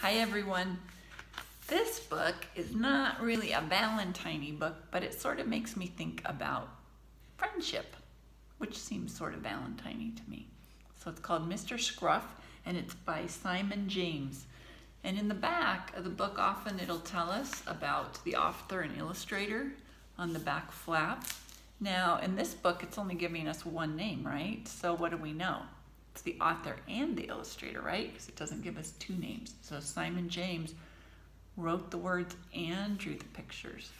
Hi everyone. This book is not really a Valentine-y book, but it sort of makes me think about friendship, which seems sort of Valentine-y to me. So it's called Mr. Scruff, and it's by Simon James. And in the back of the book, often it'll tell us about the author and illustrator on the back flap. Now, in this book, it's only giving us one name, right? So what do we know? It's the author and the illustrator, right? Because it doesn't give us two names. So Simon James wrote the words and drew the pictures.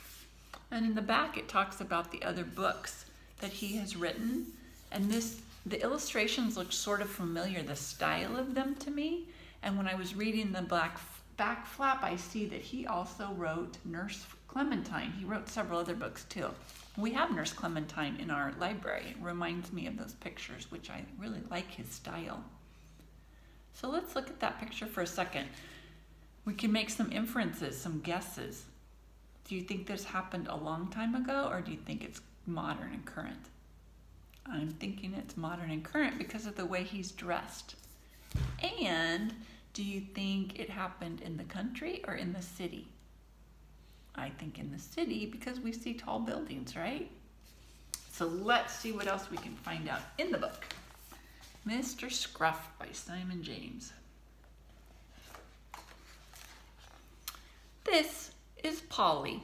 And in the back, it talks about the other books that he has written. And the illustrations look sort of familiar, the style of them to me. And when I was reading the back flap, I see that he also wrote Nurse Clementine. He wrote several other books too. We have Nurse Clementine in our library. It reminds me of those pictures, which I really like his style. So let's look at that picture for a second. We can make some inferences, some guesses. Do you think this happened a long time ago, or do you think it's modern and current? I'm thinking it's modern and current because of the way he's dressed. And do you think it happened in the country or in the city? I think in the city because we see tall buildings, right? So let's see what else we can find out in the book. Mr. Scruff by Simon James. This is Polly.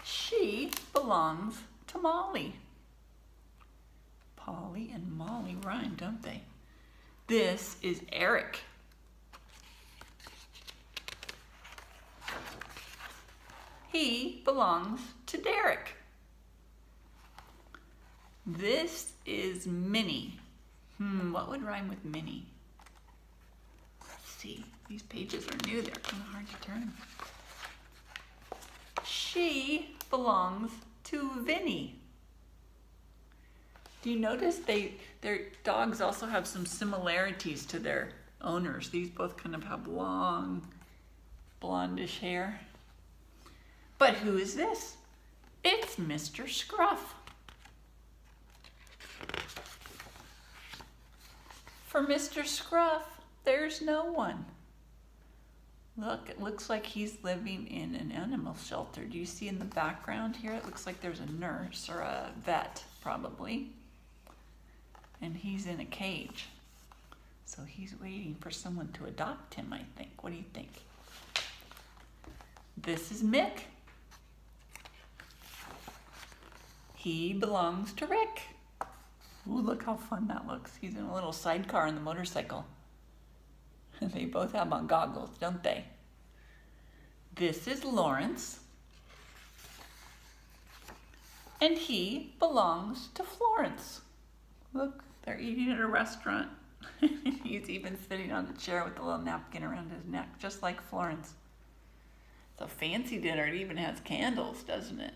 She belongs to Molly. Polly and Molly rhyme, don't they? This is Eric. He belongs to Derek. This is Minnie. What would rhyme with Minnie? Let's see. These pages are new. They're kind of hard to turn. She belongs to Vinny. Do you notice their dogs also have some similarities to their owners? These both kind of have long, blondish hair. But who is this? It's Mr. Scruff. For Mr. Scruff, there's no one. Look, it looks like he's living in an animal shelter. Do you see in the background here? It looks like there's a nurse or a vet, probably. And he's in a cage. So he's waiting for someone to adopt him, I think. What do you think? This is Mick. He belongs to Rick. Ooh, look how fun that looks. He's in a little sidecar on the motorcycle. They both have on goggles, don't they? This is Lawrence. And he belongs to Florence. Look, they're eating at a restaurant. He's even sitting on the chair with a little napkin around his neck, just like Florence. It's a fancy dinner. It even has candles, doesn't it?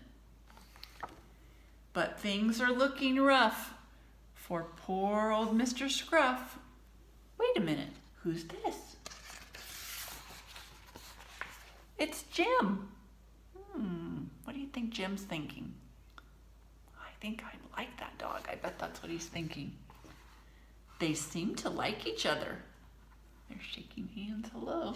But things are looking rough for poor old Mr. Scruff. Wait a minute, who's this? It's Jim. What do you think Jim's thinking? I think I like that dog. I bet that's what he's thinking. They seem to like each other. They're shaking hands, hello.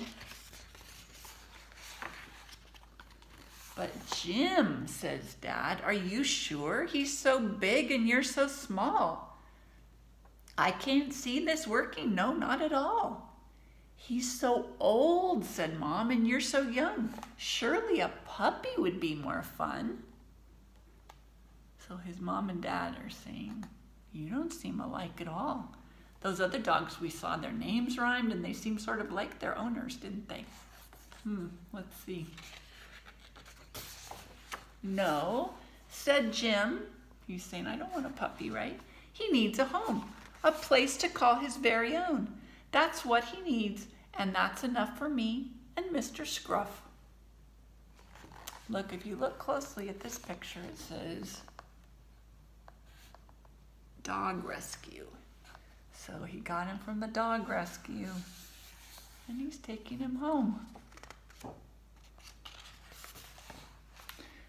But Jim, says Dad, are you sure? He's so big and you're so small. I can't see this working. No, not at all. He's so old, said Mom, and you're so young. Surely a puppy would be more fun. So his mom and dad are saying, you don't seem alike at all. Those other dogs we saw, their names rhymed and they seemed sort of like their owners, didn't they? Let's see. No, said Jim. He's saying, I don't want a puppy, right? He needs a home, a place to call his very own. That's what he needs, and that's enough for me and Mr. Scruff. Look, if you look closely at this picture, it says dog rescue. So he got him from the dog rescue, and he's taking him home.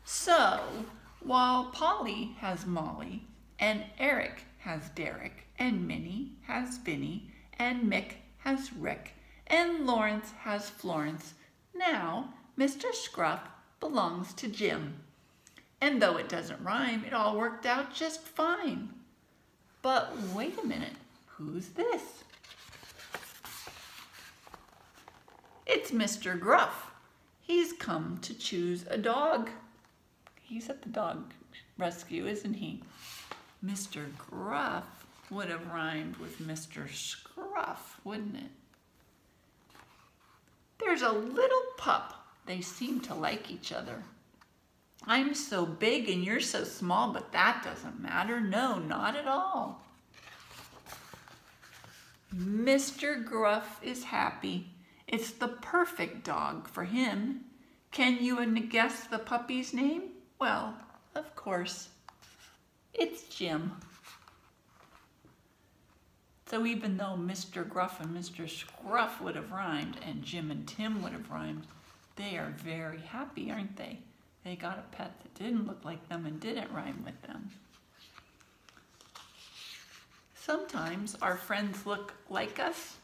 So while Polly has Molly and Eric has Derek, and Minnie has Vinny, and Mick has Rick, and Lawrence has Florence. Now, Mr. Scruff belongs to Jim. And though it doesn't rhyme, it all worked out just fine. But wait a minute, who's this? It's Mr. Gruff. He's come to choose a dog. He's at the dog rescue, isn't he? Mr. Gruff would have rhymed with Mr. Scruff, wouldn't it? There's a little pup. They seem to like each other. I'm so big and you're so small, but that doesn't matter. No, not at all. Mr. Gruff is happy. It's the perfect dog for him. Can you guess the puppy's name? Well, of course, it's Jim. So even though Mr. Gruff and Mr. Scruff would have rhymed and Jim and Tim would have rhymed, they are very happy, aren't they? They got a pet that didn't look like them and didn't rhyme with them. Sometimes our friends look like us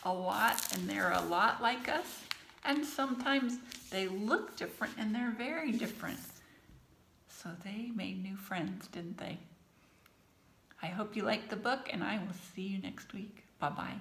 a lot and they're a lot like us, and sometimes they look different and they're very different. So they made new friends, didn't they? I hope you liked the book, and I will see you next week. Bye-bye.